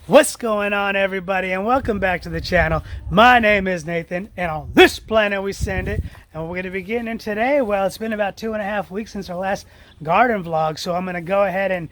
What's going on, everybody, and welcome back to the channel. My name is Nathan, and on this planet we send it. And we're going to be getting in today. Well, it's been about 2.5 weeks since our last garden vlog, so I'm going to go ahead and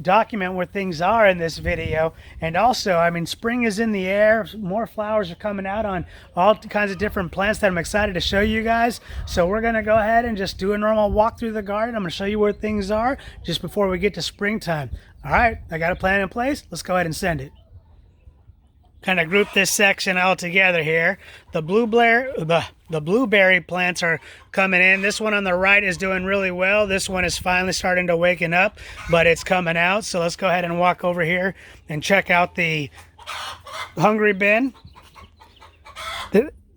document where things are in this video. And also, I mean, spring is in the air. More flowers are coming out on all kinds of different plants that I'm excited to show you guys. So we're going to go ahead and just do a normal walk through the garden. I'm going to show you where things are just before we get to springtime. All right, I got a plan in place. Let's go ahead and send it. Kind of group this section all together here. The blueberry plants are coming in. This one on the right is doing really well. This one is finally starting to waken up, but it's coming out. So let's go ahead and walk over here and check out the hungry bin.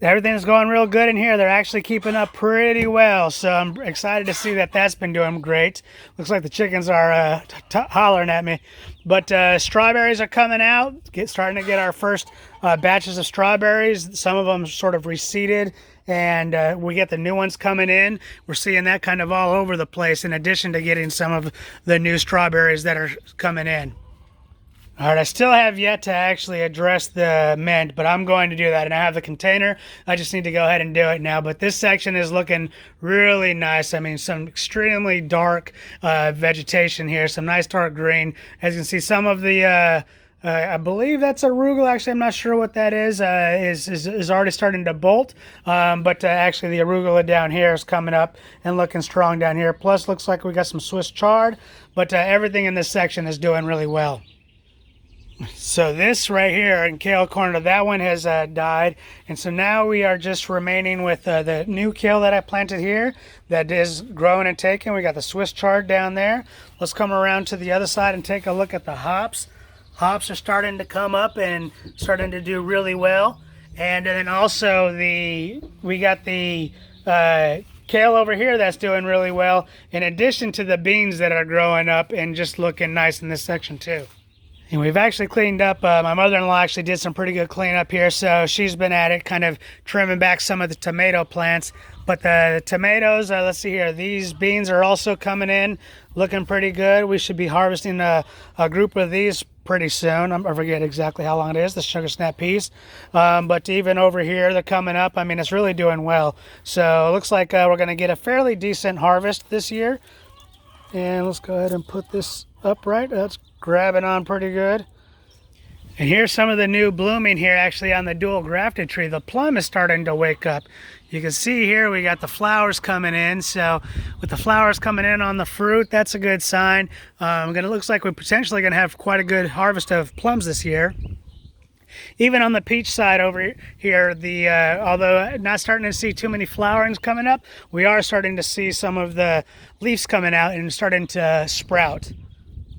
Everything's going real good in here. They're actually keeping up pretty well, so I'm excited to see that that's been doing great. Looks like the chickens are hollering at me. But strawberries are coming out, starting to get our first batches of strawberries. Some of them sort of reseeded, and we get the new ones coming in. We're seeing that kind of all over the place, in addition to getting some of the new strawberries that are coming in. All right, I still have yet to actually address the mint, but I'm going to do that. And I have the container. I just need to go ahead and do it now. But this section is looking really nice. I mean, some extremely dark vegetation here, some nice dark green. As you can see, some of the, I believe that's arugula. Actually, I'm not sure what that is already starting to bolt. But actually, the arugula down here is coming up and looking strong down here. Plus, looks like we got some Swiss chard. But everything in this section is doing really well. So this right here in kale corner, that one has died, and so now we are just remaining with the new kale that I planted here that is growing and taking. We got the Swiss chard down there. Let's come around to the other side and take a look at the hops. Hops are starting to come up and starting to do really well. And then also we got the kale over here that's doing really well, in addition to the beans that are growing up and just looking nice in this section too. And we've actually cleaned up, my mother-in-law actually did some pretty good cleanup here, so she's been at it, kind of trimming back some of the tomato plants. But the tomatoes, let's see here, these beans are also coming in, looking pretty good. We should be harvesting a group of these pretty soon. I forget exactly how long it is, the sugar snap peas. But even over here, they're coming up. I mean, it's really doing well. So it looks like we're going to get a fairly decent harvest this year. And let's go ahead and put this upright. That's grabbing on pretty good. And here's some of the new blooming here actually on the dual grafted tree. The plum is starting to wake up. You can see here we got the flowers coming in. So with the flowers coming in on the fruit, that's a good sign. It looks like we're potentially going to have quite a good harvest of plums this year. Even on the peach side over here, although not starting to see too many flowerings coming up, we are starting to see some of the leaves coming out and starting to sprout.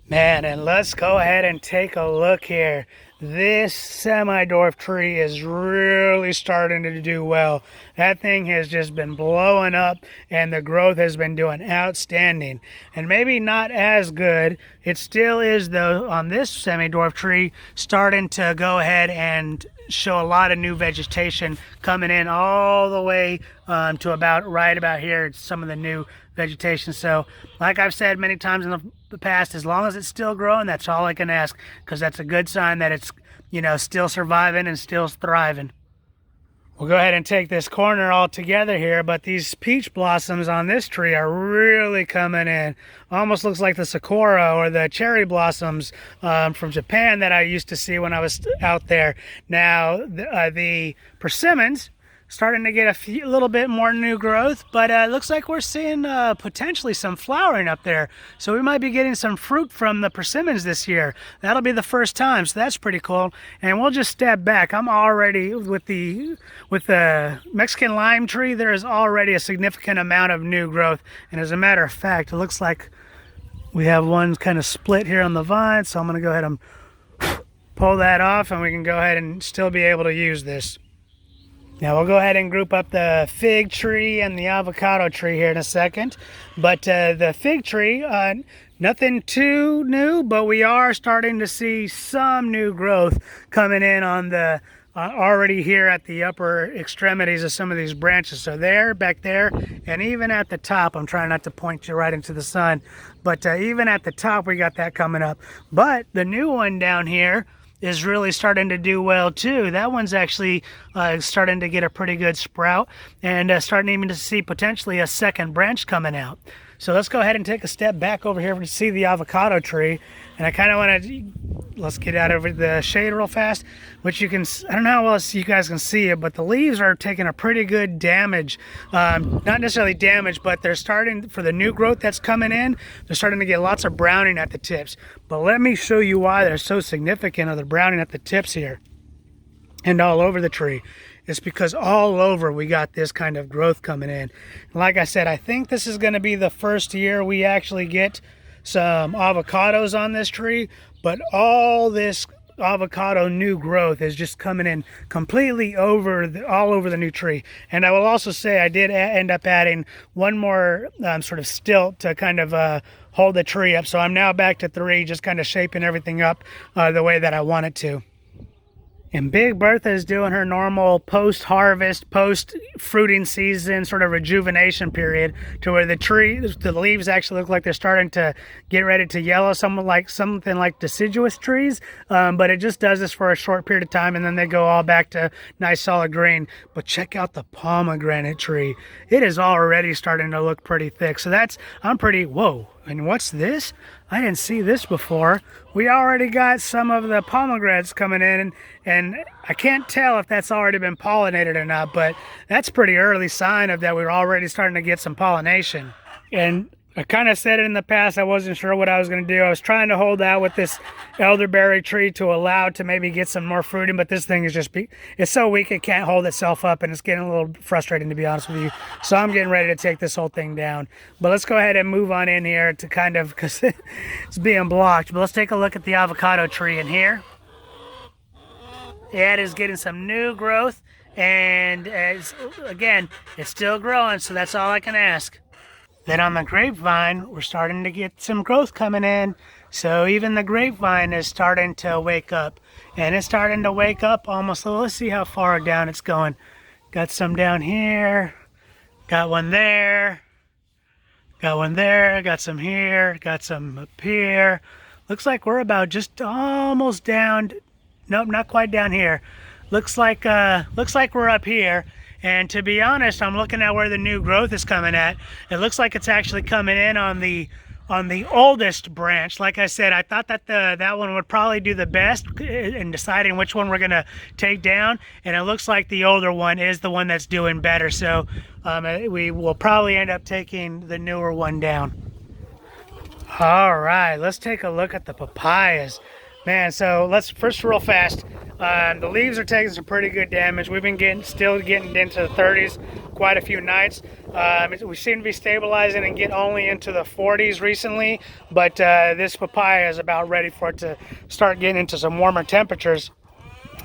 Man, and let's go ahead and take a look here. This semi-dwarf tree is really starting to do well. That thing has just been blowing up, and the growth has been doing outstanding. And maybe not as good. It still is, though, on this semi-dwarf tree, starting to go ahead and show a lot of new vegetation coming in all the way to right about here. It's some of the new vegetation. So like I've said many times in the past, as long as it's still growing, that's all I can ask, because that's a good sign that it's, you know, still surviving and still thriving. We'll go ahead and take this corner all together here, but these peach blossoms on this tree are really coming in. Almost looks like the sakura or the cherry blossoms from Japan that I used to see when I was out there. Now the persimmons starting to get a little bit more new growth, but it looks like we're seeing potentially some flowering up there. So we might be getting some fruit from the persimmons this year. That'll be the first time, so that's pretty cool. And we'll just step back. I'm already with the Mexican lime tree. There is already a significant amount of new growth, and as a matter of fact, it looks like we have one kind of split here on the vine. So I'm going to go ahead and pull that off, and we can go ahead and still be able to use this. Now we'll go ahead and group up the fig tree and the avocado tree here in a second. But the fig tree, nothing too new, but we are starting to see some new growth coming in on the already here at the upper extremities of some of these branches. So there, back there, and even at the top, I'm trying not to point you right into the sun, but even at the top we got that coming up. But the new one down here is really starting to do well too. That one's actually starting to get a pretty good sprout, and starting even to see potentially a second branch coming out. So let's go ahead and take a step back over here to see the avocado tree. And I kind of want to, let's get out of the shade real fast, which you can, I don't know how else you guys can see it, but the leaves are taking a pretty good damage. Not necessarily damage, but they're starting, for the new growth that's coming in, they're starting to get lots of browning at the tips. But let me show you why they're so significant of the browning at the tips here and all over the tree. It's because all over we got this kind of growth coming in. Like I said, I think this is going to be the first year we actually get some avocados on this tree, but all this avocado new growth is just coming in completely over all over the new tree. And I will also say I did end up adding one more sort of stilt to kind of hold the tree up. So I'm now back to 3, just kind of shaping everything up the way that I want it to. And Big Bertha is doing her normal post-harvest, post-fruiting season sort of rejuvenation period, to where the leaves actually look like they're starting to get ready to yellow, something like deciduous trees. But it just does this for a short period of time, and then they go all back to nice solid green. But check out the pomegranate tree. It is already starting to look pretty thick. So I'm pretty, whoa. And what's this? I didn't see this before. We already got some of the pomegranates coming in, and I can't tell if that's already been pollinated or not, but that's a pretty early sign of that we're already starting to get some pollination. And I kind of said it in the past, I wasn't sure what I was going to do. I was trying to hold out with this elderberry tree to allow to maybe get some more fruiting, but this thing is it's so weak it can't hold itself up, and it's getting a little frustrating, to be honest with you. So I'm getting ready to take this whole thing down. But let's go ahead and move on in here to kind of, because it's being blocked. But let's take a look at the avocado tree in here. It is getting some new growth, and again, it's still growing, so that's all I can ask. Then on the grapevine, we're starting to get some growth coming in. So even the grapevine is starting to wake up. And it's starting to wake up almost, let's see how far down it's going. Got some down here. Got one there. Got one there. Got some here. Got some up here. Looks like we're about just almost down. Nope, not quite down here. Looks like we're up here. And to be honest, I'm looking at where the new growth is coming at. It looks like it's actually coming in on the oldest branch. Like I said, I thought that that one would probably do the best in deciding which one we're gonna take down. And it looks like the older one is the one that's doing better. So we will probably end up taking the newer one down. All right, let's take a look at the papayas. Man, so let's first real fast. The leaves are taking some pretty good damage. We've been still getting into the 30s quite a few nights. We seem to be stabilizing and get only into the 40s recently, but this papaya is about ready for it to start getting into some warmer temperatures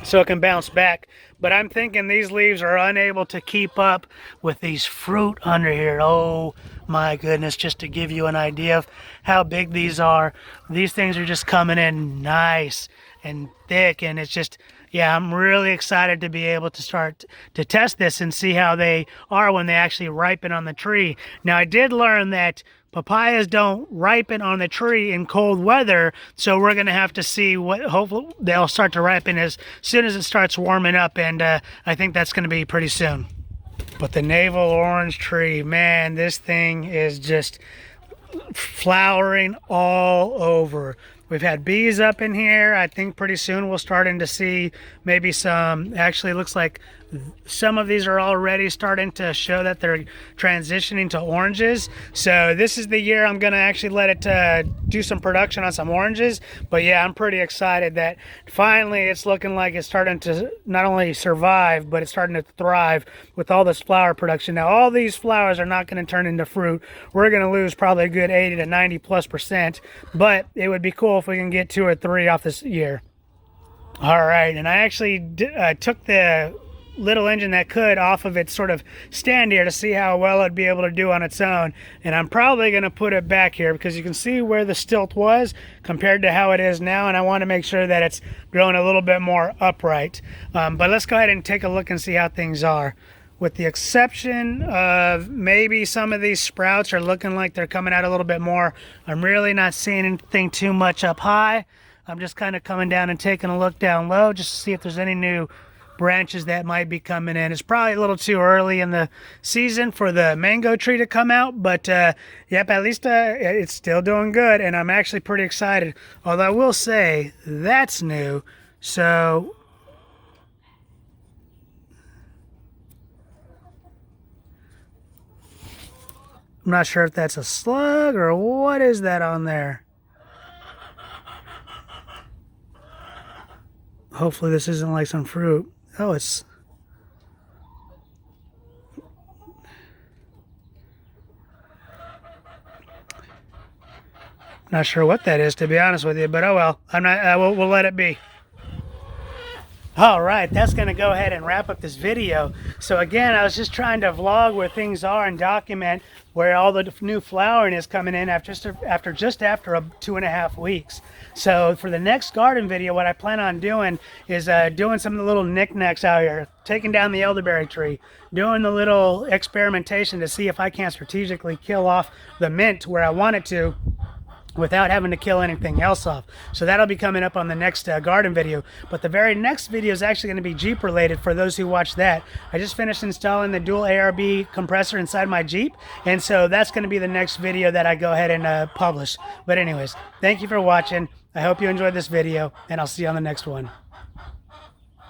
so it can bounce back. But I'm thinking these leaves are unable to keep up with these fruit under here. Oh my goodness, just to give you an idea of how big these are. These things are just coming in nice and thick, and it's just, yeah, I'm really excited to be able to start to test this and see how they are when they actually ripen on the tree. Now, I did learn that papayas don't ripen on the tree in cold weather, so we're going to have to see what, hopefully they'll start to ripen as soon as it starts warming up, and I think that's going to be pretty soon. But the navel orange tree, man, this thing is just flowering all over. We've had bees up in here. I think pretty soon we'll starting to see maybe some, actually looks like some of these are already starting to show that they're transitioning to oranges. So this is the year I'm going to actually let it do some production on some oranges. But yeah, I'm pretty excited that finally it's looking like it's starting to not only survive, but it's starting to thrive with all this flower production. Now, all these flowers are not going to turn into fruit. We're going to lose probably a good 80 to 90+%, but it would be cool if we can get 2 or 3 off this year. All right, and I actually took the little engine that could off of its sort of stand here to see how well it'd be able to do on its own, and I'm probably going to put it back here because you can see where the stilt was compared to how it is now, and I want to make sure that it's growing a little bit more upright. But let's go ahead and take a look and see how things are. With the exception of maybe some of these sprouts are looking like they're coming out a little bit more. I'm really not seeing anything too much up high. I'm just kind of coming down and taking a look down low just to see if there's any new branches that might be coming in. It's probably a little too early in the season for the mango tree to come out, but yep, at least it's still doing good, and I'm actually pretty excited. Although I will say that's new, so I'm not sure if that's a slug or what is that on there. Hopefully this isn't like some fruit. Oh, it's... Not sure what that is, to be honest with you, but oh well. I'm not. We'll let it be. All right, that's going to go ahead and wrap up this video. So again, I was just trying to vlog where things are and document where all the new flowering is coming in after just after 2.5 weeks. So for the next garden video, what I plan on doing is doing some of the little knickknacks out here, taking down the elderberry tree, doing the little experimentation to see if I can strategically kill off the mint where I want it to, without having to kill anything else off. So that'll be coming up on the next garden video. But the very next video is actually going to be Jeep related for those who watch that. I just finished installing the dual ARB compressor inside my Jeep, and so that's going to be the next video that I go ahead and publish. But anyways, thank you for watching. I hope you enjoyed this video, and I'll see you on the next one.